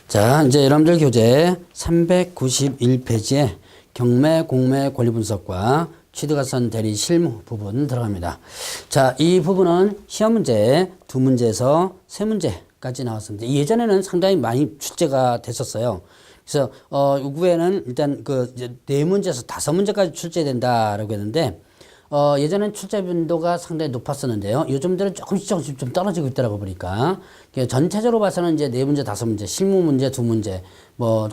자, 이제 여러분들 교재 391페이지에 경매, 공매, 권리 분석과 취득가선 대리 실무 부분 들어갑니다. 자, 이 부분은 시험 문제 2문제에서 3문제까지 나왔습니다. 예전에는 상당히 많이 출제가 됐었어요. 그래서 요구에는 일단 그 4문제에서 5문제까지 출제된다라고 했는데 예전엔 출제 빈도가 상당히 높았었는데요. 요즘 들은 조금씩 좀 떨어지고 있더라고 보니까. 전체적으로 봐서는 이제 4문제, 5문제, 실무 문제 2문제,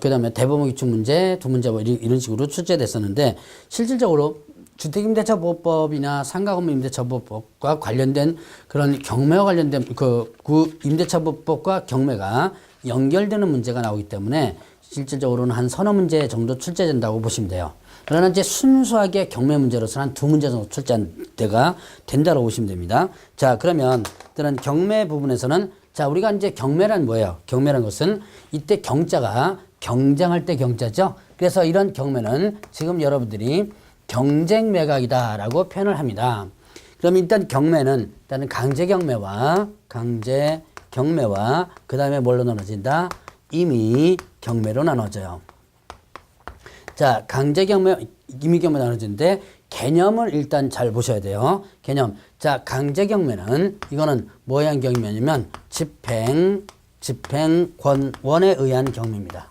그 다음에 대법원 기출 문제 2문제 이런 식으로 출제됐었는데, 실질적으로 주택임대차보호법이나 상가건물임대차보호법과 관련된 그런 경매와 관련된 그 임대차보호법과 경매가 연결되는 문제가 나오기 때문에 실질적으로는 한 서너 문제 정도 출제된다고 보시면 돼요. 그러나 이제 순수하게 경매 문제로서는 한 2문제 정도 출제한 때가 된다고 보시면 됩니다. 자, 그러면 일단 경매 부분에서는 자, 우리가 이제 경매란 뭐예요? 경매란 것은 이때 경자가 경쟁할 때 경자죠. 그래서 이런 경매는 지금 여러분들이 경쟁 매각이다라고 표현을 합니다. 그럼 일단 경매는 일단은 강제 경매와 그 다음에 뭘로 나눠진다? 임의 경매로 나눠져요. 자, 강제 경매, 임의 경매 나눠지는데 개념을 일단 잘 보셔야 돼요. 개념. 자, 강제 경매는 이거는 뭐에 의한 경매냐면 집행권원에 의한 경매입니다.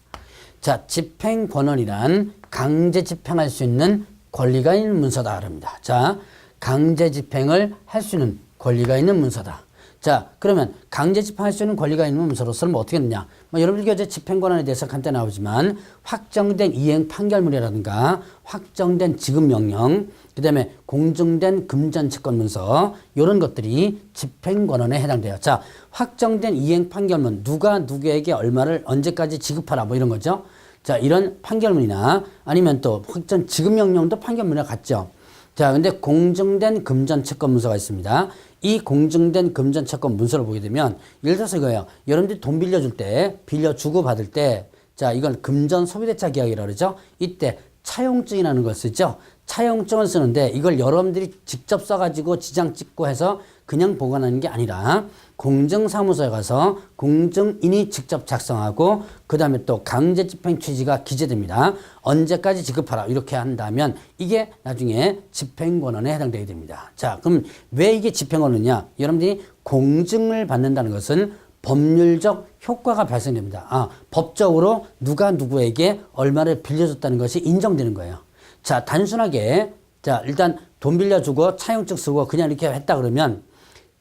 자, 집행권원이란 강제 집행할 수 있는 권리가 있는 문서다 그럽니다. 자, 강제 집행을 할 수 있는 권리가 있는 문서다. 자, 그러면 강제 집행할 수 있는 권리가 있는 문서로서는 뭐 어떻게 했느냐? 여러분들 교재 집행권한에 대해서 간단히 나오지만 확정된 이행 판결문이라든가 확정된 지급명령, 그 다음에 공증된 금전채권 문서, 이런 것들이 집행권한에 해당돼요. 자, 확정된 이행 판결문, 누가 누구에게 얼마를 언제까지 지급하라 뭐 이런 거죠. 자, 이런 판결문이나 아니면 또 확정 지급명령도 판결문이랑 같죠. 자, 근데 공증된 금전채권 문서가 있습니다. 이 공증된 금전채권 문서를 보게 되면 예를 들어서 이거예요. 여러분들이 돈 빌려줄 때, 빌려주고 받을 때, 자, 이건 금전 소비대차 계약이라고 그러죠. 이때 차용증이라는 걸 쓰죠. 차용증을 쓰는데 이걸 여러분들이 직접 써가지고 지장 찍고 해서 그냥 보관하는 게 아니라 공증사무소에 가서 공증인이 직접 작성하고 그 다음에 또 강제집행 취지가 기재됩니다. 언제까지 지급하라 이렇게 한다면 이게 나중에 집행권한에 해당되게 됩니다. 자, 그럼 왜 이게 집행권이냐? 여러분들이 공증을 받는다는 것은 법률적 효과가 발생됩니다. 아, 법적으로 누가 누구에게 얼마를 빌려줬다는 것이 인정되는 거예요. 자, 단순하게 자, 일단 돈 빌려주고 차용증 쓰고 그냥 이렇게 했다 그러면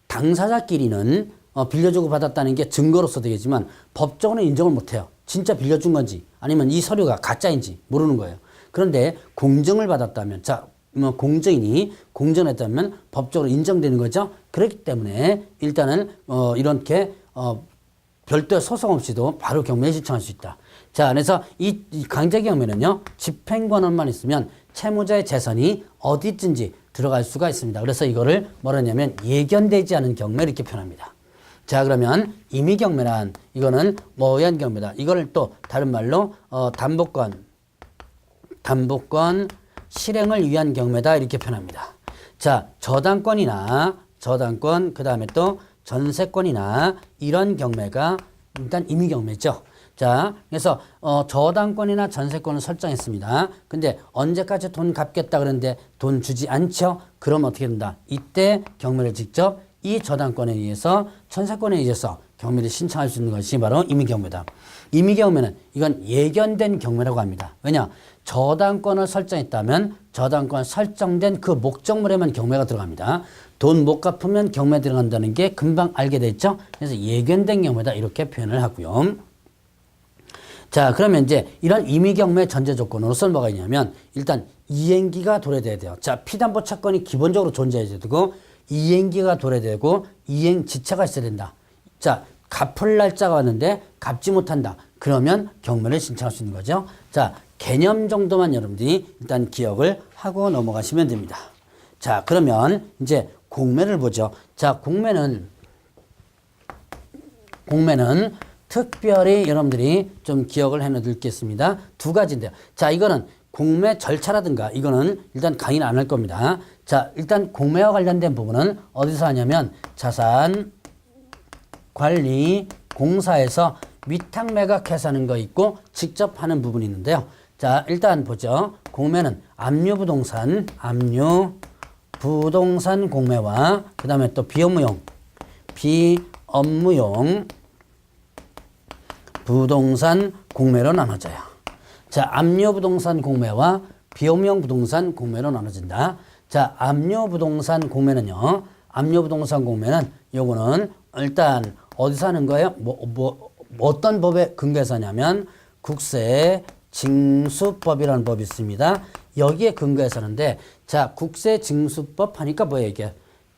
당사자끼리는 빌려주고 받았다는 게 증거로서 되겠지만 법적으로는 인정을 못해요. 진짜 빌려준 건지 아니면 이 서류가 가짜인지 모르는 거예요. 그런데 공증을 받았다면, 자, 공증인이 공증했다면 법적으로 인정되는 거죠. 그렇기 때문에 일단은 이렇게 별도 소송 없이도 바로 경매에 신청할 수 있다. 자, 그래서 이 강제 경매는요, 집행권한만 있으면 채무자의 재산이 어디든지 들어갈 수가 있습니다. 그래서 이거를 뭐라 하냐면 예견되지 않은 경매 이렇게 표현합니다. 자, 그러면 임의 경매란 이거는 뭐에 의한 경매다. 이거를 또 다른 말로 담보권 실행을 위한 경매다 이렇게 표현합니다. 자, 저당권 그 다음에 또 전세권이나 이런 경매가 일단 임의 경매죠. 자, 그래서 저당권이나 전세권을 설정했습니다. 근데 언제까지 돈 갚겠다 그러는데 돈 주지 않죠? 그럼 어떻게 된다? 이때 경매를 직접 이 저당권에 의해서 전세권에 의해서 경매를 신청할 수 있는 것이 바로 임의 경매다. 임의 경매는 이건 예견된 경매라고 합니다. 왜냐? 저당권을 설정했다면 저당권 설정된 그 목적물에만 경매가 들어갑니다. 돈 못 갚으면 경매 들어간다는 게 금방 알게 됐죠? 그래서 예견된 경매다 이렇게 표현을 하고요. 자, 그러면 이제 이런 임의 경매 전제 조건으로서는 뭐가 있냐면 일단 이행기가 도래돼야 돼요. 자, 피담보 채권이 기본적으로 존재해야 되고 이행기가 도래되고 이행 지체가 있어야 된다. 자, 갚을 날짜가 왔는데 갚지 못한다. 그러면 경매를 신청할 수 있는 거죠. 자, 개념 정도만 여러분들이 일단 기억을 하고 넘어가시면 됩니다. 자, 그러면 이제 공매를 보죠. 자, 공매는 특별히 여러분들이 좀 기억을 해놓겠습니다. 2가지인데요. 자, 이거는 공매 절차라든가 이거는 일단 강의는 안 할 겁니다. 자, 일단 공매와 관련된 부분은 어디서 하냐면 자산관리공사에서 위탁 매각해서 하는 거 있고 직접 하는 부분이 있는데요. 자, 일단 보죠. 공매는 압류부동산, 압류부동산 공매와 그 다음에 또 비업무용 부동산 공매로 나눠져요. 자, 압류부동산 공매와 비업무용 부동산 공매로 나눠진다. 자, 압류부동산 공매는요. 압류부동산 공매는 요거는 일단 어디서 하는 거예요? 어떤 법에 근거해서 하냐면 국세징수법이라는 법이 있습니다. 여기에 근거해서 하는데, 자, 국세징수법 하니까 뭐예요 이게?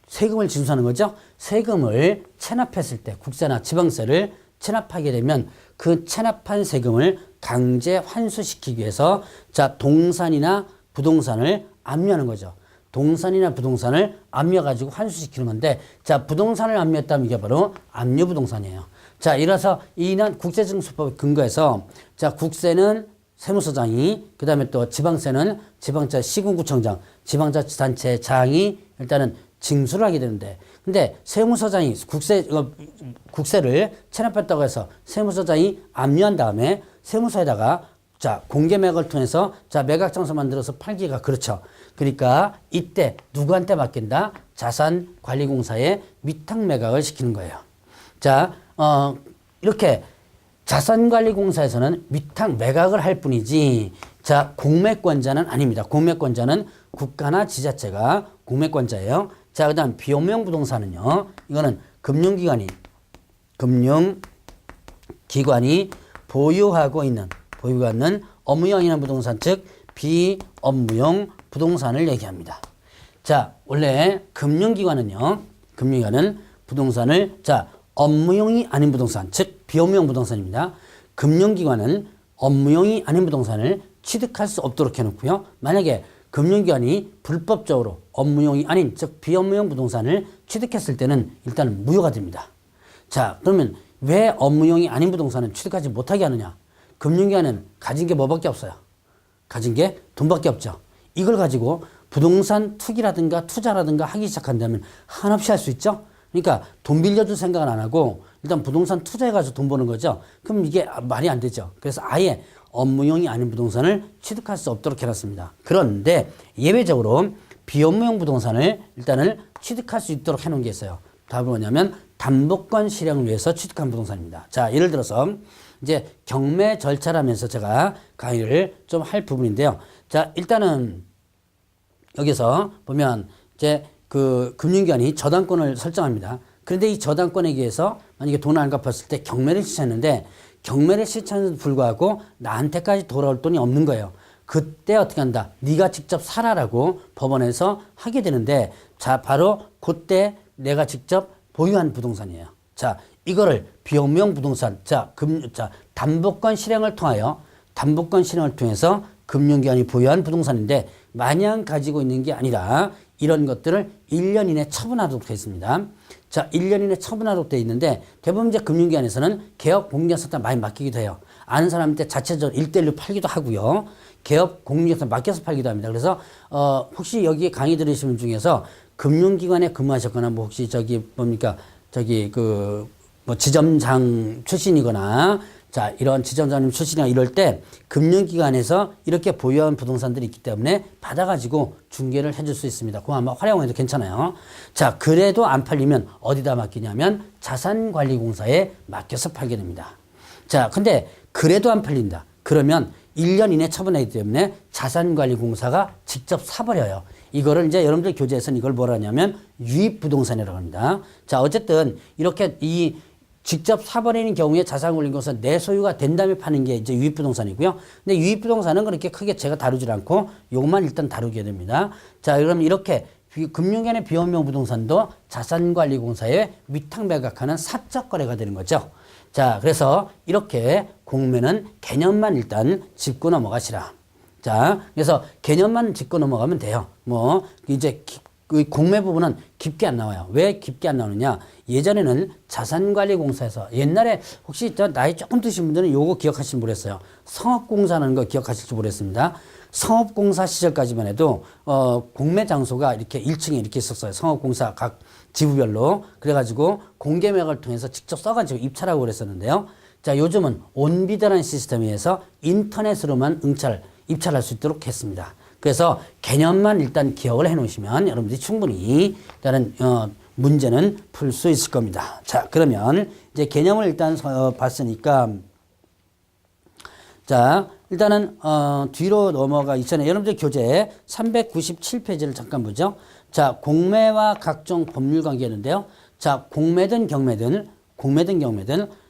세금을 징수하는 거죠. 세금을 체납했을 때 국세나 지방세를 체납하게 되면 그 체납한 세금을 강제 환수시키기 위해서 자, 동산이나 부동산을 압류하는 거죠. 동산이나 부동산을 압류해가지고 환수시키는 건데, 자, 부동산을 압류했다면 이게 바로 압류부동산이에요. 자, 이래서 이는 국세징수법에 근거해서 자, 국세는 세무서장이, 그 다음에 또 지방세는 지방자 시군구청장, 지방자치단체장이 일단은 징수를 하게 되는데, 근데 세무서장이 국세를 체납했다고 해서 세무서장이 압류한 다음에 세무서에다가 자, 공개매각을 통해서 자, 매각장소 만들어서 팔기가 그렇죠. 그러니까 이때 누구한테 맡긴다? 자산관리공사에 위탁매각을 시키는 거예요. 자, 이렇게 자산관리공사에서는 위탁매각을 할 뿐이지, 자, 공매권자는 아닙니다. 공매권자는 국가나 지자체가 공매권자예요. 자, 그 다음 비업무용 부동산은요, 이거는 금융기관이 보유하고 있는 업무용이나 부동산, 즉 비업무용 부동산을 얘기합니다. 자, 원래 금융기관은 부동산을 자, 업무용이 아닌 부동산, 즉 비업무용 부동산입니다. 금융기관은 업무용이 아닌 부동산을 취득할 수 없도록 해놓고요. 만약에 금융기관이 불법적으로 업무용이 아닌, 즉 비업무용 부동산을 취득했을 때는 일단 무효가 됩니다. 자, 그러면 왜 업무용이 아닌 부동산은 취득하지 못하게 하느냐? 금융기관은 가진 게 뭐밖에 없어요. 가진 게 돈밖에 없죠. 이걸 가지고 부동산 투기라든가 투자라든가 하기 시작한다면 한없이 할 수 있죠. 그러니까 돈 빌려줄 생각은 안 하고 일단 부동산 투자해가지고 돈 버는 거죠. 그럼 이게 말이 안 되죠. 그래서 아예 업무용이 아닌 부동산을 취득할 수 없도록 해놨습니다. 그런데 예외적으로 비업무용 부동산을 일단은 취득할 수 있도록 해놓은 게 있어요. 답은 뭐냐면 담보권 실행을 위해서 취득한 부동산입니다. 자, 예를 들어서 이제 경매 절차라면서 제가 강의를 좀 할 부분인데요. 자, 일단은 여기서 보면 이제 그 금융기관이 저당권을 설정합니다. 그런데 이 저당권에 의해서 만약에 돈을 안 갚았을 때 경매를 시켰는데, 경매를 시켰는데도 불구하고 나한테까지 돌아올 돈이 없는 거예요. 그때 어떻게 한다? 네가 직접 사라라고 법원에서 하게 되는데, 자, 바로 그때 내가 직접 보유한 부동산이에요. 자, 이거를 비업무용 부동산, 자, 담보권 실행을 통해서 금융기관이 보유한 부동산인데 마냥 가지고 있는 게 아니라 이런 것들을 1년 이내 처분하도록 되어 있습니다. 자, 1년 이내 처분하도록 되어 있는데 대부분 이제 금융기관에서는 개업 공개사한테 많이 맡기기도 해요. 아는 사람한테 자체적으로 1대1로 팔기도 하고요. 개업 공개사 맡겨서 팔기도 합니다. 그래서 혹시 여기 강의 들으시는 분 중에서 금융기관에 근무하셨거나 뭐 혹시 지점장 출신이거나 자, 이런 지점장님 출신이나 이럴 때 금융기관에서 이렇게 보유한 부동산들이 있기 때문에 받아가지고 중개를 해줄 수 있습니다. 그거 아마 활용해도 괜찮아요. 자, 그래도 안 팔리면 어디다 맡기냐면 자산관리공사에 맡겨서 팔게 됩니다. 자, 근데 그래도 안 팔린다. 그러면 1년 이내 처분하기 때문에 자산관리공사가 직접 사버려요. 이거를 이제 여러분들 교재에서는 이걸 뭐라 하냐면 유입부동산이라고 합니다. 자, 어쨌든 이렇게 이 직접 사버리는 경우에 자산관리공사 내 소유가 된 다음에 파는 게 이제 유입부동산이고요. 근데 유입부동산은 그렇게 크게 제가 다루질 않고 요것만 일단 다루게 됩니다. 자, 그럼 이렇게 금융기관의 비업무용 부동산도 자산관리공사에 위탁매각하는 사적 거래가 되는 거죠. 자, 그래서 이렇게 공매는 개념만 일단 짚고 넘어가시라. 자, 그래서 개념만 짚고 넘어가면 돼요. 뭐 이제 그 공매 부분은 깊게 안 나와요. 왜 깊게 안 나오느냐? 예전에는 자산관리공사에서 옛날에 혹시 나이 조금 드신 분들은 요거 기억하실지 모르겠어요. 성업공사라는 거 기억하실지 모르겠습니다. 성업공사 시절까지만 해도 공매 장소가 이렇게 1층에 이렇게 있었어요. 성업공사 각 지부별로. 그래가지고 공개매각을 통해서 직접 써가지고 입찰하고 그랬었는데요. 자, 요즘은 온비드라는 시스템에 의해서 인터넷으로만 입찰할 수 있도록 했습니다. 그래서 개념만 일단 기억을 해 놓으시면 여러분들이 충분히 일단은 문제는 풀 수 있을 겁니다. 자, 그러면 이제 개념을 일단 봤으니까 자, 일단은 뒤로 넘어가 있잖아요. 여러분들 교재 397페이지를 잠깐 보죠. 자, 공매와 각종 법률 관계인데요. 자, 공매든 경매든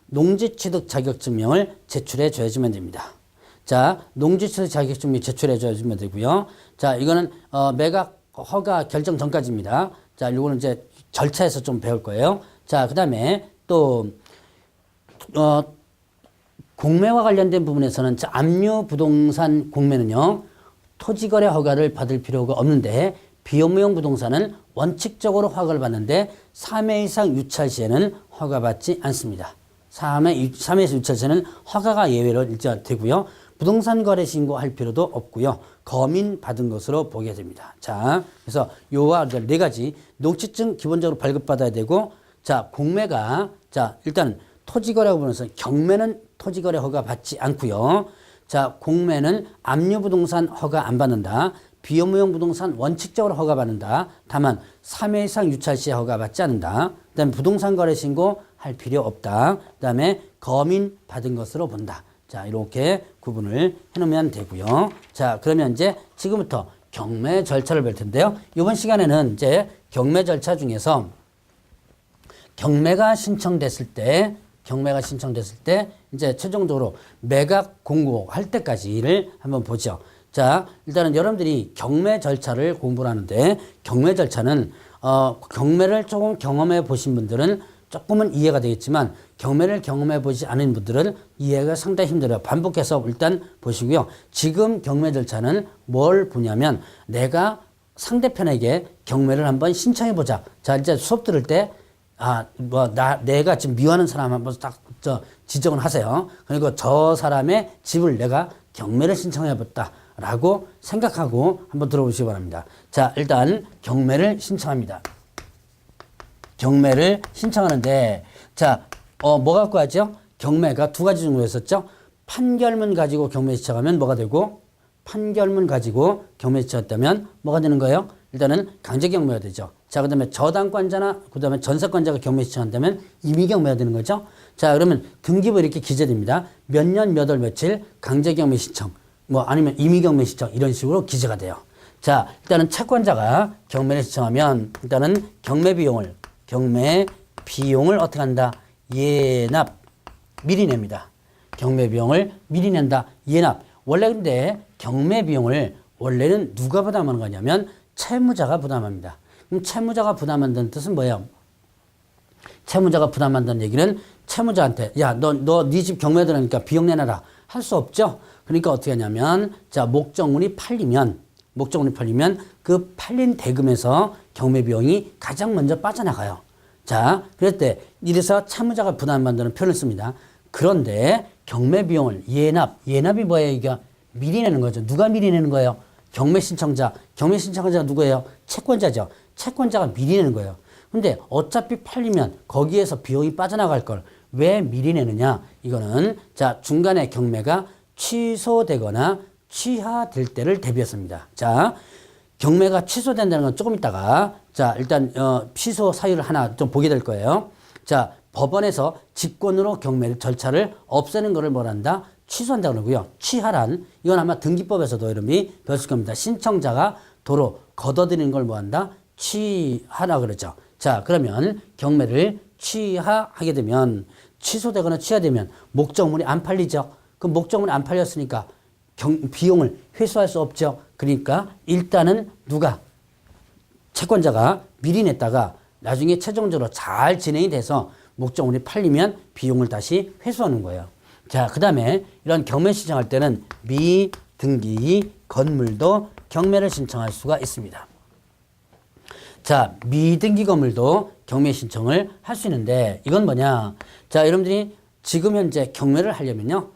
농지취득 자격증명을 제출해 줘야지만 됩니다. 자, 농지취득 자격증명 제출해 줘야지만 되고요. 자, 이거는 매각 허가 결정 전까지입니다. 자, 이거는 이제 절차에서 좀 배울 거예요. 자, 그다음에 또 공매와 관련된 부분에서는 압류 부동산 공매는요, 토지거래 허가를 받을 필요가 없는데 비업무용 부동산은 원칙적으로 허가를 받는데 3회 이상 유찰 시에는 허가받지 않습니다. 3회에서 유찰 시에는 허가가 예외로 되고요. 부동산 거래 신고할 필요도 없고요. 검인 받은 것으로 보게 됩니다. 자, 그래서 요와 네 가지 농지증 기본적으로 발급받아야 되고, 자, 공매가 자, 일단 토지거래 부분에서 경매는 토지거래 허가 받지 않고요. 자, 공매는 압류 부동산 허가 안 받는다. 비업무용 부동산 원칙적으로 허가 받는다. 다만 3회 이상 유찰 시에 허가 받지 않는다. 그다음에 부동산 거래 신고 할 필요 없다. 그다음에 검인 받은 것으로 본다. 자, 이렇게 구분을 해놓으면 되고요. 자, 그러면 이제 지금부터 경매 절차를 볼 텐데요. 이번 시간에는 이제 경매 절차 중에서 경매가 신청됐을 때 이제 최종적으로 매각 공고할 때까지를 한번 보죠. 자, 일단은 여러분들이 경매 절차를 공부를 하는데, 경매 절차는 경매를 조금 경험해 보신 분들은 조금은 이해가 되겠지만 경매를 경험해 보지 않은 분들은 이해가 상당히 힘들어요. 반복해서 일단 보시고요. 지금 경매 절차는 뭘 보냐면, 내가 상대편에게 경매를 한번 신청해 보자. 자, 이제 수업 들을 때 내가 지금 미워하는 사람 한번 딱 지정을 하세요. 그리고 저 사람의 집을 내가 경매를 신청해봤다 라고 생각하고 한번 들어보시기 바랍니다. 자, 일단 경매를 신청합니다. 경매를 신청하는데, 자, 뭐 갖고 하죠? 경매가 두 가지 정도 했었죠? 판결문 가지고 경매 신청하면 뭐가 되고, 판결문 가지고 경매 신청했다면 뭐가 되는 거예요? 일단은 강제 경매가 되죠. 자, 그 다음에 저당권자나 그 다음에 전세권자가 경매 신청한다면 임의 경매가 되는 거죠. 자, 그러면 등기부 이렇게 기재됩니다. 몇 년 몇 월 며칠 강제 경매 신청, 뭐 아니면 임의 경매 신청, 이런 식으로 기재가 돼요. 자, 일단은 채권자가 경매를 신청하면 일단은 경매 비용을 어떻게 한다? 예납, 미리 냅니다. 경매 비용을 미리 낸다. 예납. 원래 근데 경매 비용을 원래는 누가 부담하는 거냐면 채무자가 부담합니다. 그럼 채무자가 부담한다는 뜻은 뭐예요? 채무자가 부담한다는 얘기는 채무자한테, 야, 네 집 경매 들어가니까 비용 내놔라 할 수 없죠. 그러니까 어떻게 하냐면, 자, 목적물이 팔리면 그 팔린 대금에서 경매 비용이 가장 먼저 빠져나가요. 자, 그럴 때 이래서 채무자가 부담한다는 표현을 씁니다. 그런데 경매 비용을 예납이 뭐예요? 이게 미리 내는 거죠. 누가 미리 내는 거예요? 경매 신청자가 누구예요? 채권자죠. 채권자가 미리 내는 거예요. 근데 어차피 팔리면 거기에서 비용이 빠져나갈 걸 왜 미리 내느냐? 이거는 자, 중간에 경매가 취소되거나 취하될 때를 대비했습니다. 자, 경매가 취소된다는 건 조금 있다가, 자, 일단 취소 사유를 하나 좀 보게 될 거예요. 자, 법원에서 직권으로 경매 절차를 없애는 거를 뭐란다? 취소한다 그러고요. 취하란, 이건 아마 등기법에서도 여러분이 배웠을 겁니다. 신청자가 도로 걷어들이는 걸 뭐한다? 취하라 그러죠. 자, 그러면 경매를 취하하게 되면, 취소되거나 취하되면 목적물이 안 팔리죠. 그럼 목적물이 안 팔렸으니까 비용을 회수할 수 없죠. 그러니까 일단은 누가? 채권자가 미리 냈다가 나중에 최종적으로 잘 진행이 돼서 목적물이 팔리면 비용을 다시 회수하는 거예요. 자, 그 다음에 이런 경매 신청할 때는 미등기 건물도 경매를 신청할 수가 있습니다. 자, 미등기 건물도 경매 신청을 할 수 있는데, 이건 뭐냐? 자, 여러분들이 지금 현재 경매를 하려면요,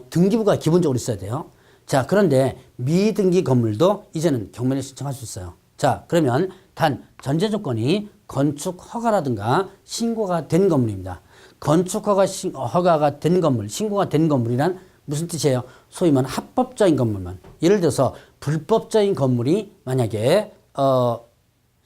등기부가 기본적으로 있어야 돼요. 자, 그런데 미등기 건물도 이제는 경매를 신청할 수 있어요. 자, 그러면 단 전제 조건이 건축 허가라든가 신고가 된 건물입니다. 허가가 된 건물, 신고가 된 건물이란 무슨 뜻이에요? 소위 말하는 합법적인 건물만. 예를 들어서 불법적인 건물이 만약에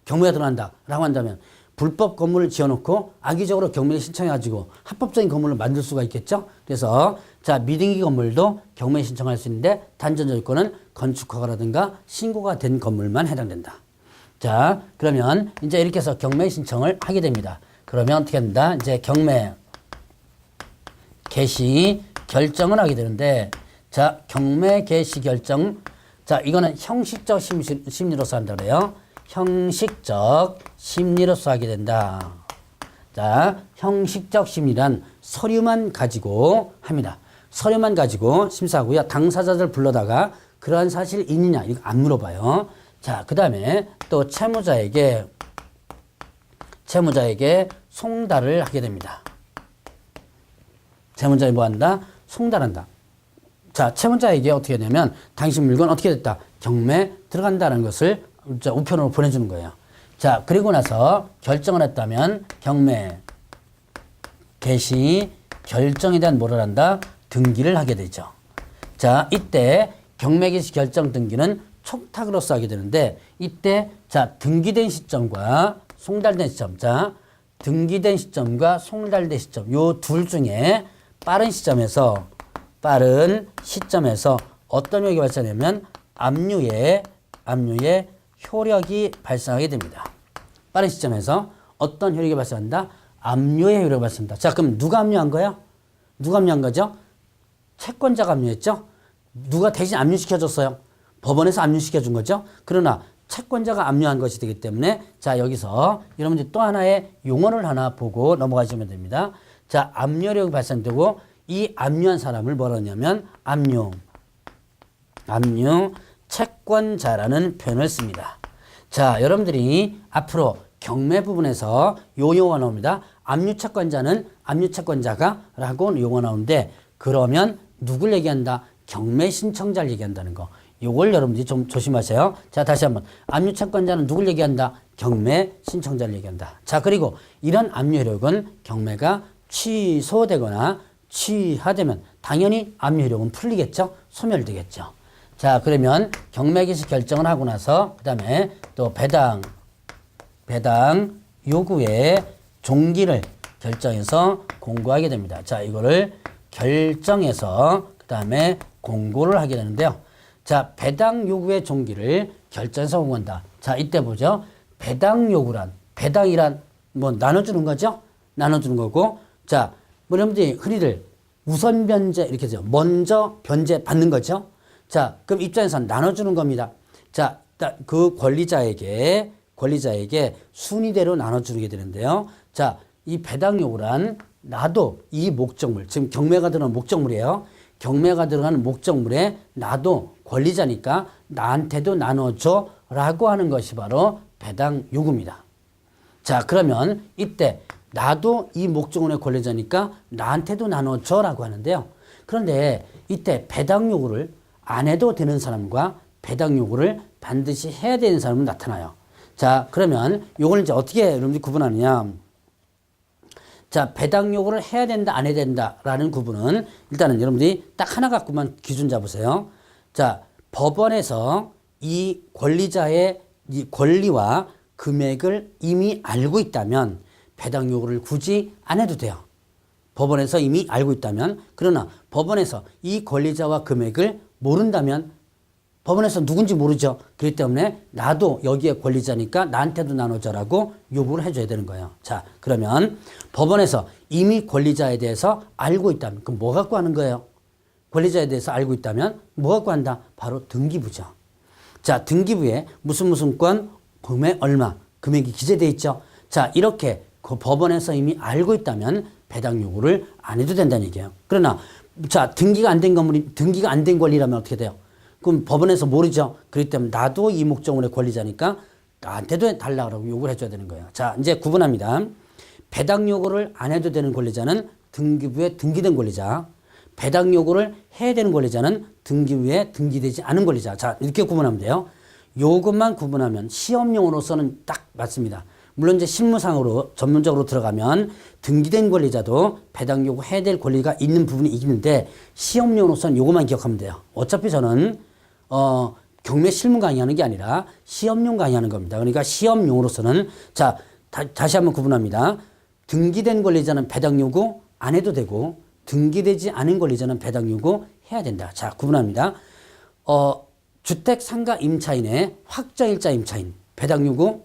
경매가 들어간다라고 한다면 불법 건물을 지어놓고 악의적으로 경매를 신청해가지고 합법적인 건물을 만들 수가 있겠죠. 그래서 자, 미등기 건물도 경매 신청할 수 있는데 단전 조건은 건축허가라든가 신고가 된 건물만 해당된다. 자, 그러면 이제 이렇게 해서 경매 신청을 하게 됩니다. 그러면 어떻게 된다? 이제 경매 개시 결정을 하게 되는데, 자, 경매 개시 결정. 자, 이거는 형식적 심리로서 한다 그래요. 형식적 심리로서 하게 된다. 자, 형식적 심리란 서류만 가지고 합니다. 서류만 가지고 심사하고요. 당사자들 불러다가 그러한 사실이 있느냐 이거 안 물어봐요. 자, 그 다음에 또 채무자에게 송달을 하게 됩니다. 채무자에 뭐 한다? 송달한다. 자, 채무자에게 어떻게 되냐면 당신 물건 어떻게 됐다? 경매 들어간다는 것을 우편으로 보내주는 거예요. 자, 그리고 나서 결정을 했다면 경매 개시 결정에 대한 뭐를 한다? 등기를 하게 되죠. 자, 이때 경매 개시 결정 등기는 촉탁으로서 하게 되는데, 이때 자, 등기된 시점과 송달된 시점, 자, 등기된 시점과 송달된 시점 요 둘 중에 빠른 시점에서 어떤 효력이 발생하냐면 압류의 효력이 발생하게 됩니다. 빠른 시점에서 어떤 효력이 발생한다? 압류의 효력이 발생한다. 자, 그럼 누가 압류한 거예요? 누가 압류한 거죠? 채권자가 압류했죠? 누가 대신 압류시켜줬어요? 법원에서 압류시켜준 거죠? 그러나 채권자가 압류한 것이 되기 때문에, 자, 여기서 여러분들 또 하나의 용어를 하나 보고 넘어가시면 됩니다. 자, 압류력이 발생되고 이 압류한 사람을 뭐라 하냐면 압류 채권자라는 표현을 씁니다. 자, 여러분들이 앞으로 경매 부분에서 요 용어가 나옵니다. 압류 채권자가 라고 용어가 나오는데, 그러면 누굴 얘기한다? 경매 신청자를 얘기한다는 거. 요걸 여러분들이 좀 조심하세요. 자, 다시 한번. 압류 채권자는 누굴 얘기한다? 경매 신청자를 얘기한다. 자, 그리고 이런 압류력은 경매가 취소되거나 취하되면 당연히 압류력은 풀리겠죠? 소멸되겠죠. 자, 그러면 경매 개시 결정을 하고 나서 그 다음에 또 배당 요구의 종기를 결정해서 공고하게 됩니다. 자, 이거를 결정해서 그 다음에 공고를 하게 되는데요. 자, 배당 요구의 종기를 결정해서 공고한다. 자, 이때 보죠. 배당이란 뭐 나눠주는 거죠? 나눠주는 거고, 자, 뭐 여러분들이 흔히들 우선 변제 이렇게 하죠. 먼저 변제 받는 거죠. 자, 그럼 입장에서는 나눠주는 겁니다. 자, 그 권리자에게 순위대로 나눠주게 되는데요. 자, 이 배당 요구란 나도 이 목적물, 지금 경매가 들어가는 목적물이에요. 경매가 들어가는 목적물에 나도 권리자니까 나한테도 나눠줘 라고 하는 것이 바로 배당 요구입니다. 자, 그러면 이때 나도 이 목적물의 권리자니까 나한테도 나눠줘 라고 하는데요. 그런데 이때 배당 요구를 안 해도 되는 사람과 배당 요구를 반드시 해야 되는 사람은 나타나요. 자, 그러면 요걸 이제 어떻게 여러분들이 구분하느냐. 자, 배당 요구를 해야 된다, 안 해야 된다라는 구분은 일단은 여러분들이 딱 하나 갖고만 기준 잡으세요. 자, 법원에서 이 권리자의 이 권리와 금액을 이미 알고 있다면 배당 요구를 굳이 안 해도 돼요. 법원에서 이미 알고 있다면. 그러나 법원에서 이 권리자와 금액을 모른다면 법원에서 누군지 모르죠. 그렇기 때문에 나도 여기에 권리자니까 나한테도 나눠줘라고 요구를 해줘야 되는 거예요. 자, 그러면 법원에서 이미 권리자에 대해서 알고 있다면 그럼 뭐 갖고 하는 거예요? 권리자에 대해서 알고 있다면 뭐 갖고 한다? 바로 등기부죠. 자, 등기부에 무슨 건 금액 얼마 금액이 기재되어 있죠. 자, 이렇게 그 법원에서 이미 알고 있다면 배당 요구를 안 해도 된다는 얘기예요. 그러나 자, 등기가 안 된 권리라면 어떻게 돼요? 그럼 법원에서 모르죠. 그렇기 때문에 나도 이 목적물의 권리자니까 나한테도 달라고 요구를 해줘야 되는 거예요. 자, 이제 구분합니다. 배당 요구를 안 해도 되는 권리자는 등기부에 등기된 권리자. 배당 요구를 해야 되는 권리자는 등기부에 등기되지 않은 권리자. 자, 이렇게 구분하면 돼요. 요것만 구분하면 시험용으로서는 딱 맞습니다. 물론 이제 실무상으로 전문적으로 들어가면 등기된 권리자도 배당 요구해야 될 권리가 있는 부분이 있는데 시험용으로서는 요것만 기억하면 돼요. 어차피 저는 경매 실무 강의하는 게 아니라 시험용 강의하는 겁니다. 그러니까 시험용으로서는 자 다시 한번 구분합니다. 등기된 권리자는 배당 요구 안 해도 되고 등기되지 않은 권리자는 배당 요구 해야 된다. 자 구분합니다. 주택 상가 임차인의 확정일자 임차인 배당 요구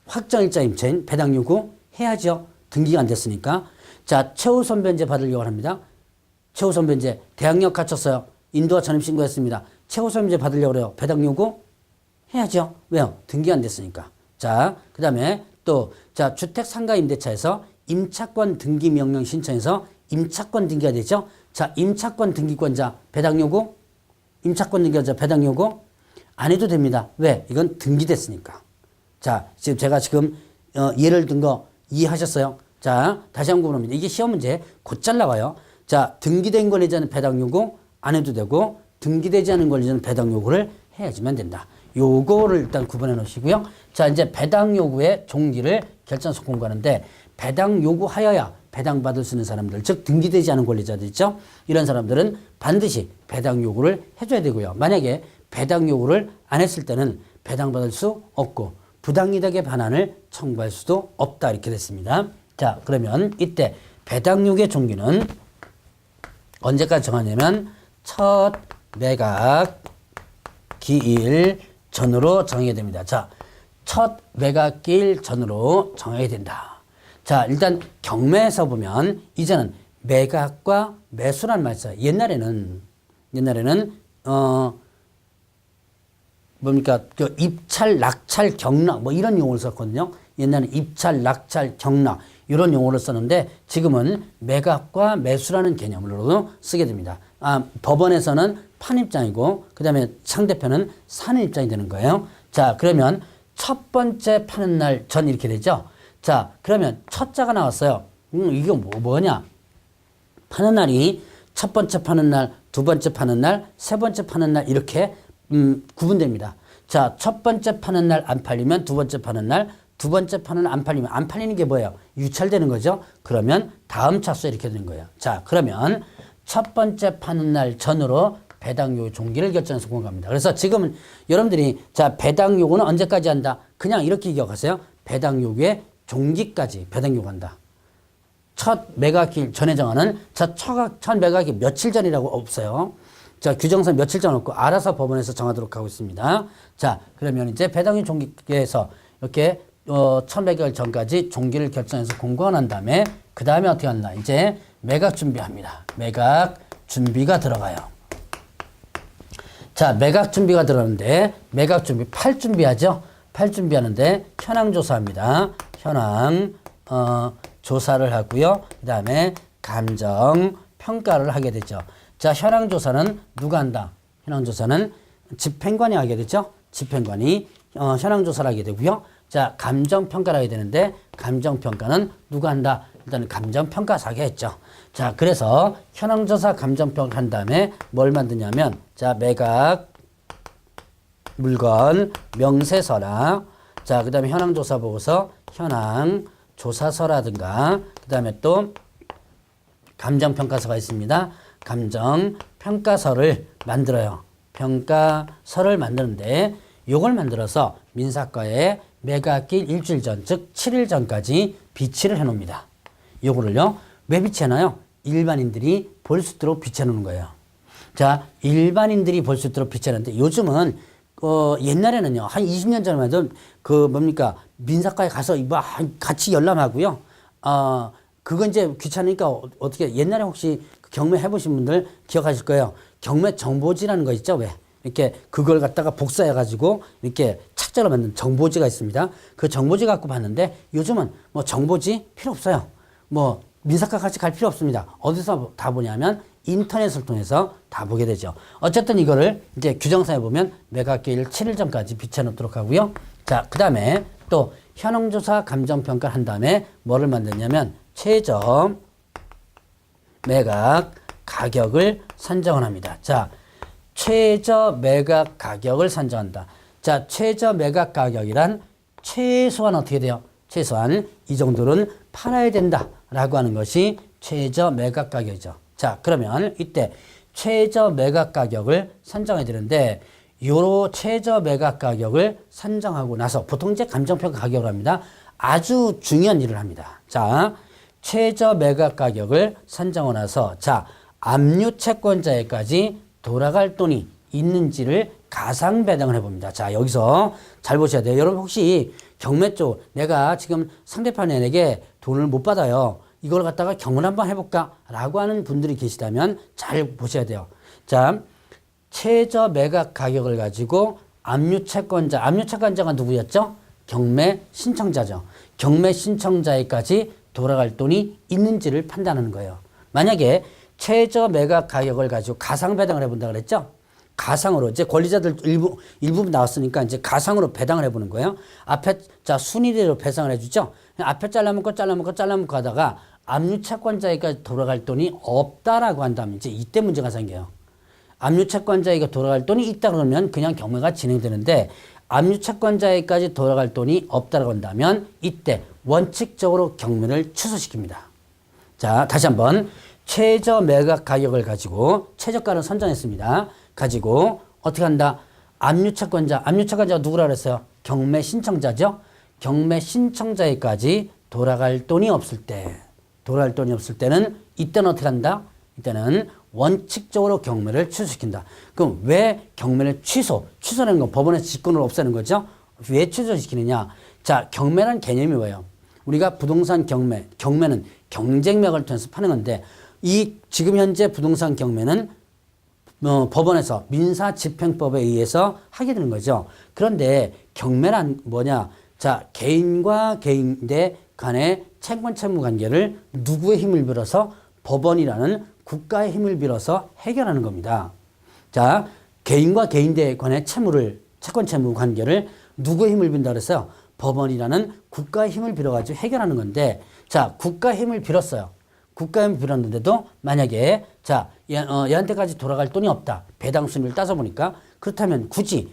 확정일자 임차인 배당 요구 해야죠. 등기가 안 됐으니까. 자 최우선 변제 받으려고 합니다. 최우선 변제 대항력 갖췄어요. 인도와 전입 신고했습니다. 최우선 변제 받으려고 그래요. 배당 요구 해야죠. 왜요? 등기가 안 됐으니까. 자 그다음에 또 자 주택 상가 임대차에서 임차권 등기 명령 신청해서 임차권 등기가 되죠. 자 임차권 등기권자 배당 요구 임차권 등기권자 배당 요구 안 해도 됩니다. 왜? 이건 등기됐으니까. 자 지금 제가 지금 예를 든 거 이해하셨어요? 자 다시 한번 구분합니다. 이게 시험 문제 곧잘 나와요. 자 등기된 권리자는 배당 요구 안 해도 되고 등기되지 않은 권리자는 배당 요구를 해야지만 된다. 요거를 일단 구분해 놓으시고요. 자 이제 배당 요구의 종기를 결정서 공고하는데 배당 요구하여야 배당 받을 수 있는 사람들, 즉 등기되지 않은 권리자들 있죠. 이런 사람들은 반드시 배당 요구를 해줘야 되고요. 만약에 배당 요구를 안 했을 때는 배당 받을 수 없고 부당이득의 반환을 청구할 수도 없다 이렇게 됐습니다. 자 그러면 이때 배당 요구의 종기는 언제까지 정하냐면 첫 매각 기일 전으로 정해야 됩니다. 자, 첫 매각 기일 전으로 정해야 된다. 자, 일단 경매에서 보면 이제는 매각과 매수란 말이 있어요. 옛날에는 뭡니까? 그 입찰, 낙찰, 경락 뭐 이런 용어를 썼거든요. 옛날에는 입찰, 낙찰, 경락 이런 용어를 썼는데 지금은 매각과 매수라는 개념으로 쓰게 됩니다. 법원에서는 판 입장이고 그다음에 상대편은 사는 입장이 되는 거예요. 자, 그러면 첫 번째 파는 날 전 이렇게 되죠. 자, 그러면 첫 자가 나왔어요. 이게 뭐냐? 파는 날이 첫 번째 파는 날, 두 번째 파는 날, 세 번째 파는 날 이렇게 구분됩니다. 자, 첫 번째 파는 날 안 팔리면 두 번째 파는 날, 두 번째 파는 날 안 팔리면 안 팔리는 게 뭐예요? 유찰되는 거죠. 그러면 다음 차수에 이렇게 되는 거예요. 자, 그러면 첫 번째 파는 날 전으로 배당 요구 종기를 결정해서 공고합니다. 그래서 지금은 여러분들이 자 배당 요구는 언제까지 한다? 그냥 이렇게 기억하세요. 배당 요구의 종기까지 배당 요구한다. 첫 매각일 전에 정하는 첫 매각일 며칠 전이라고 없어요. 자 규정상 며칠 전 없고 알아서 법원에서 정하도록 하고 있습니다. 자 그러면 이제 배당 요구 종기에서 이렇게 첫 매각일 전까지 종기를 결정해서 공고가 난 다음에 그 다음에 어떻게 한다? 이제 매각 준비합니다. 매각 준비가 들어가요. 자, 매각 준비가 들어가는데, 매각 준비, 팔 준비하죠? 팔 준비하는데, 현황 조사합니다. 현황, 조사를 하고요. 그 다음에 감정, 평가를 하게 되죠. 자, 현황 조사는 누가 한다? 현황 조사는 집행관이 하게 되죠? 집행관이, 현황 조사를 하게 되고요. 자, 감정 평가를 하게 되는데, 감정 평가는 누가 한다? 일단 감정 평가사가 했죠. 자, 그래서 현황조사 감정평가 한 다음에 뭘 만드냐면, 자, 매각, 물건, 명세서라, 자, 그 다음에 현황조사 보고서, 현황조사서라든가, 그 다음에 또 감정평가서가 있습니다. 감정평가서를 만들어요. 평가서를 만드는데, 요걸 만들어서 민사과에 매각일 일주일 전, 즉 7일 전까지 비치를 해 놓습니다. 요거를요, 왜 비치해놔요? 일반인들이 볼 수 있도록 비치해놓는 거예요. 자, 일반인들이 볼 수 있도록 비치해놓는데 요즘은, 옛날에는요, 한 20년 전만 해도 뭡니까, 민사과에 가서 같이 열람하고요. 그건 이제 귀찮으니까 어떻게, 옛날에 혹시 경매 해보신 분들 기억하실 거예요. 경매 정보지라는 거 있죠, 왜? 이렇게 그걸 갖다가 복사해가지고 이렇게 착자로 만든 정보지가 있습니다. 그 정보지 갖고 봤는데 요즘은 뭐 정보지 필요 없어요. 뭐 민사과 같이 갈 필요 없습니다. 어디서 다 보냐면 인터넷을 통해서 다 보게 되죠. 어쨌든 이거를 이제 규정사에 보면 매각기일 7일 전까지 비춰 놓도록 하고요. 자, 그 다음에 또 현황조사 감정평가를 한 다음에 뭐를 만드냐면 최저 매각 가격을 산정을 합니다. 자, 최저 매각 가격을 산정한다. 자, 최저 매각 가격이란 최소한 어떻게 돼요? 최소한 이 정도는 팔아야 된다라고 하는 것이 최저 매각 가격이죠. 자, 그러면 이때 최저 매각 가격을 선정해야 되는데 요 최저 매각 가격을 선정하고 나서 보통 이제 감정평가 가격을 합니다. 아주 중요한 일을 합니다. 자, 최저 매각 가격을 선정하고 나서 자, 압류 채권자에까지 돌아갈 돈이 있는지를 가상 배당을 해봅니다. 자, 여기서 잘 보셔야 돼요. 여러분 혹시 경매 쪽 내가 지금 상대편에게 돈을 못 받아요. 이걸 갖다가 경을 한번 해볼까? 라고 하는 분들이 계시다면 잘 보셔야 돼요. 자, 최저 매각 가격을 가지고 압류 채권자가 누구였죠? 경매 신청자죠. 경매 신청자에까지 돌아갈 돈이 있는지를 판단하는 거예요. 만약에 최저 매각 가격을 가지고 가상 배당을 해본다 그랬죠? 가상으로 이제 권리자들 일부분 나왔으니까 이제 가상으로 배당을 해보는 거예요. 앞에 자 순위대로 배상을 해주죠. 앞에 잘라먹고 하다가 압류 채권자에게 돌아갈 돈이 없다라고 한다면 이제 이때 문제가 생겨요. 압류 채권자에게 돌아갈 돈이 있다 그러면 그냥 경매가 진행되는데 압류 채권자에까지 돌아갈 돈이 없다라고 한다면 이때 원칙적으로 경매를 취소시킵니다. 자, 다시 한번 최저 매각 가격을 가지고 최저가를 선정했습니다. 가지고 어떻게 한다? 압류 채권자가 누구라 그랬어요? 경매 신청자죠. 경매 신청자에까지 돌아갈 돈이 없을 때는 이때는 어떻게 한다? 이때는 원칙적으로 경매를 취소시킨다. 그럼 왜 경매를 취소라는 건 법원에서 직권을 없애는 거죠. 왜 취소시키느냐? 자, 경매란 개념이 뭐예요? 우리가 부동산 경매는 경쟁력을 통해서 파는 건데 이 지금 현재 부동산 경매는 법원에서 민사집행법에 의해서 하게 되는 거죠. 그런데 경매란 뭐냐? 자, 개인과 개인 간의 채권 채무 관계를 누구의 힘을 빌어서? 법원이라는 국가의 힘을 빌어서 해결하는 겁니다. 자, 개인과 개인 간의 채권 채무 관계를 누구의 힘을 빈다 그랬어요? 법원이라는 국가의 힘을 빌어가지고 해결하는 건데, 자, 국가의 힘을 빌었어요. 국가의 힘을 빌었는데도 만약에, 자, 얘한테까지 돌아갈 돈이 없다. 배당 순위를 따져보니까, 그렇다면 굳이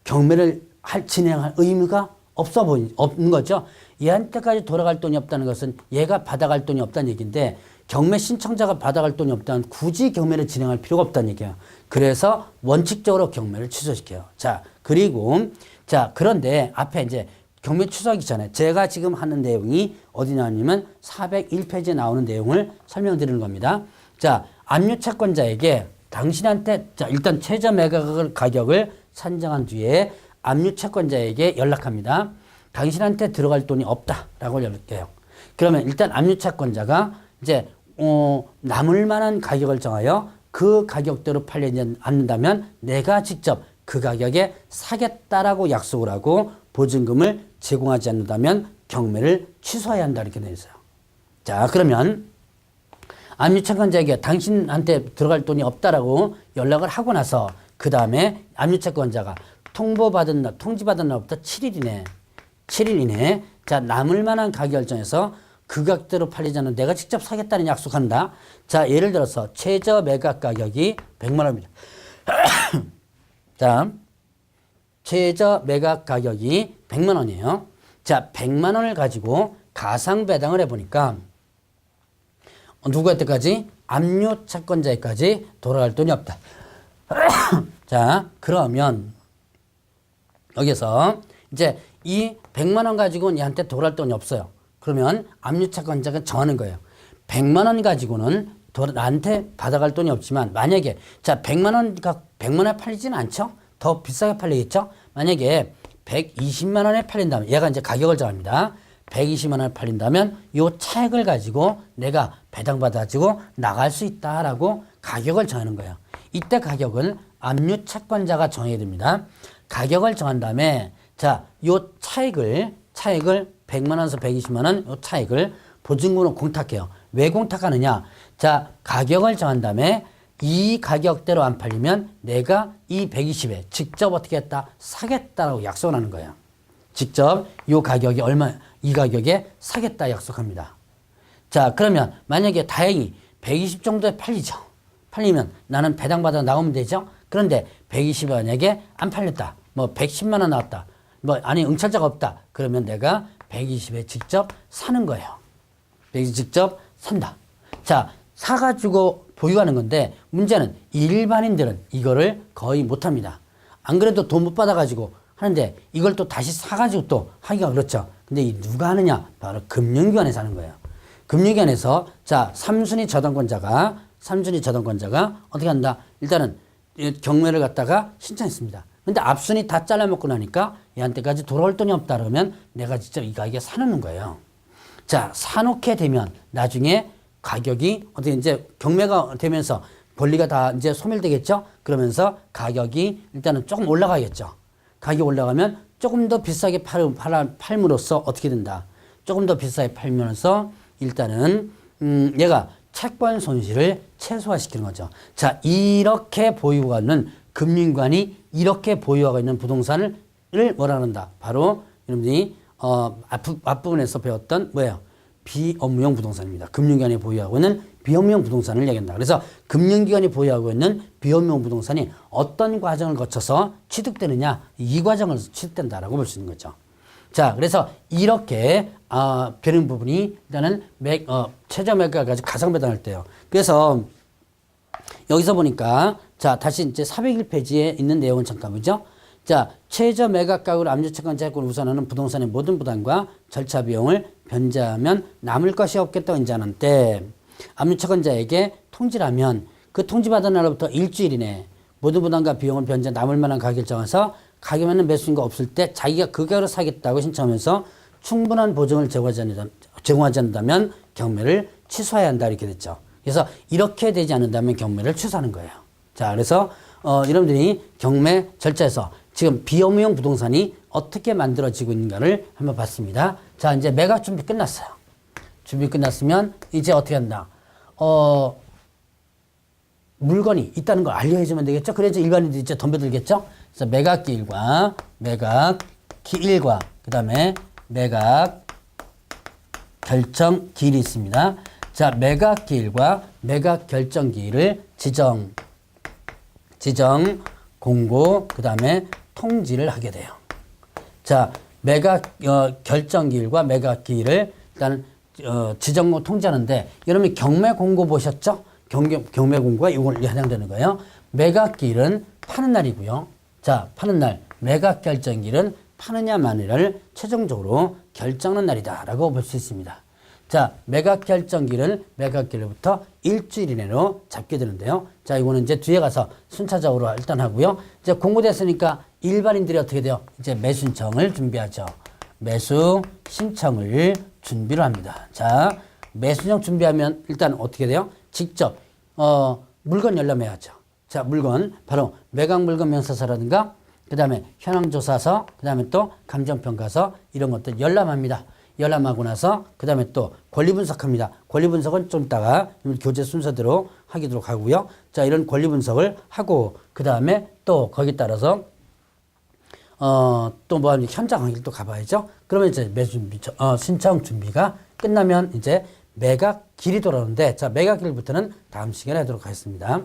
경매를 진행할 의무가 없는 거죠. 얘한테까지 돌아갈 돈이 없다는 것은 얘가 받아갈 돈이 없다는 얘기인데, 경매 신청자가 받아갈 돈이 없다면 굳이 경매를 진행할 필요가 없다는 얘기예요. 그래서 원칙적으로 경매를 취소시켜요. 자, 그리고, 자, 그런데 앞에 이제 경매 취소하기 전에 제가 지금 하는 내용이 어디 나오냐면 401페이지에 나오는 내용을 설명드리는 겁니다. 자, 압류 채권자에게 당신한테 자, 일단 최저 매각 가격을 산정한 뒤에 압류 채권자에게 연락합니다. 당신한테 들어갈 돈이 없다라고 연락해요. 그러면 일단 압류 채권자가 이제 남을 만한 가격을 정하여 그 가격대로 팔리지 않는다면 내가 직접 그 가격에 사겠다라고 약속을 하고 보증금을 제공하지 않는다면 경매를 취소해야 한다 이렇게 되어 있어요. 자, 그러면 압류 채권자에게 당신한테 들어갈 돈이 없다라고 연락을 하고 나서 그 다음에 압류 채권자가 통지받은 날부터 7일 이내 자, 남을 만한 가격을 정해서 그 가격대로 팔리지 않는 내가 직접 사겠다는 약속한다. 자, 예를 들어서 최저 매각 가격이 100만 원입니다. 자, 최저 매각 가격이 100만 원이에요. 자, 100만 원을 가지고 가상 배당을 해보니까 누구한테까지? 압류 채권자에까지 돌아갈 돈이 없다. 자, 그러면 여기서 이제 이 100만 원 가지고는 얘한테 돌아갈 돈이 없어요. 그러면 압류 채권자가 정하는 거예요. 100만 원 가지고는 나한테 받아갈 돈이 없지만 만약에 자 100만 원에 팔리지는 않죠. 더 비싸게 팔리겠죠. 만약에 120만 원에 팔린다면 얘가 이제 가격을 정합니다. 120만 원에 팔린다면 요 차액을 가지고 내가 배당받아가지고 나갈 수 있다라고 가격을 정하는 거예요. 이때 가격은 압류 채권자가 정해야 됩니다. 가격을 정한 다음에 자, 요 차액을 100만 원에서 120만 원 요 차액을 보증금으로 공탁해요. 왜 공탁하느냐? 자, 가격을 정한 다음에 이 가격대로 안 팔리면 내가 이 120에 직접 어떻게 했다? 사겠다라고 약속을 하는 거예요. 직접 요 가격이 이 가격에 사겠다 약속합니다. 자, 그러면 만약에 다행히 120 정도에 팔리면 나는 배당받아 나오면 되죠? 그런데 120이 만약에 안 팔렸다. 뭐 110만 원 나왔다. 응찰자가 없다. 그러면 내가 120에 직접 사는 거예요. 120에 직접 산다. 자, 사가지고 보유하는 건데 문제는 일반인들은 이거를 거의 못합니다. 안 그래도 돈 못 받아가지고 하는데 이걸 또 다시 사가지고 또 하기가 그렇죠. 근데 이 누가 하느냐? 바로 금융기관에서 하는 거예요. 금융기관에서 자, 3순위 저당권자가 어떻게 한다? 일단은 경매를 갖다가 신청했습니다. 근데 앞순위 다 잘라먹고 나니까 얘한테까지 돌아올 돈이 없다 그러면 내가 진짜 이 가격에 사놓는 거예요. 자, 사놓게 되면 나중에 가격이 어떻게 이제 경매가 되면서 권리가 다 이제 소멸되겠죠? 그러면서 가격이 일단은 조금 올라가겠죠. 가격이 올라가면 조금 더 비싸게 팔므로써 어떻게 된다? 조금 더 비싸게 팔면서 일단은 얘가 채권 손실을 최소화시키는 거죠. 자, 이렇게 보유하고 있는 금융기관이 이렇게 보유하고 있는 부동산을 뭐라 한다? 바로 여러분들이 앞부분에서 배웠던 뭐예요? 비업무용 부동산입니다. 금융기관이 보유하고 있는 비업무용 부동산을 얘기한다. 그래서 금융기관이 보유하고 있는 비업무용 부동산이 어떤 과정을 거쳐서 취득되느냐, 이 과정을 취득된다라고 볼 수 있는 거죠. 자, 그래서 이렇게 변형 부분이 일단은 최저 매각을 가지고 가상배당할 때요. 그래서 여기서 보니까 자, 다시 이제 401페이지에 있는 내용을 잠깐 보죠. 자, 최저 매각가격으로 압류채권 채권을 우선하는 부동산의 모든 부담과 절차 비용을 변제하면 남을 것이 없겠다고 인정하는 때 압류채권자에게 통지를 하면 그 통지받은 날로부터 일주일 이내에 모든 부담과 비용을 변제 남을 만한 가격을 정해서 가격 맞는 매수인가 없을 때 자기가 그 가격으로 사겠다고 신청하면서 충분한 보증을 제공하지 않는다면 경매를 취소해야 한다 이렇게 됐죠. 그래서 이렇게 되지 않는다면 경매를 취소하는 거예요. 자, 그래서 여러분들이 경매 절차에서 지금 비업무용 부동산이 어떻게 만들어지고 있는가를 한번 봤습니다. 자, 이제 매각 준비 끝났어요. 준비 끝났으면 이제 어떻게 한다? 물건이 있다는 걸 알려주면 되겠죠? 그래야지 일반인들이 이제 덤벼들겠죠? 그래서 매각기일과 그 다음에 매각 결정기일이 있습니다. 자, 매각기일과 매각 결정기일을 지정, 공고, 그 다음에 통지를 하게 돼요. 자, 매각 결정기일과 매각기일을 일단 지정고 통지하는데 여러분이 경매 공고 보셨죠? 경매 공고가 이걸 해당되는 거예요. 매각기일은 파는 날이고요. 자, 파는 날, 매각 결정기일은 파느냐 마느냐를 최종적으로 결정하는 날이다라고 볼 수 있습니다. 자, 매각 결정기일은 매각기일부터 일주일 이내로 잡게 되는데요. 자, 이거는 이제 뒤에 가서 순차적으로 일단 하고요. 이제 공고됐으니까 일반인들이 어떻게 돼요? 이제 매수 신청을 준비하죠. 매수 신청을 준비를 합니다. 자, 매수 신청 준비하면 일단 어떻게 돼요? 직접 물건 열람해야죠. 자, 물건 바로 매각 물건 명세서라든가 그 다음에 현황조사서, 그 다음에 또 감정평가서 이런 것들 열람합니다. 열람하고 나서 그 다음에 또 권리분석합니다. 권리분석은 좀 이따가 교재 순서대로 하기도록 하고요. 자, 이런 권리분석을 하고 그 다음에 또 거기에 따라서 또 뭐 현장 강의를 또 가봐야죠. 그러면 이제 매수 준비, 신청 준비가 끝나면 이제 매각 길이 돌아오는데 자, 매각 길부터는 다음 시간에 하도록 하겠습니다.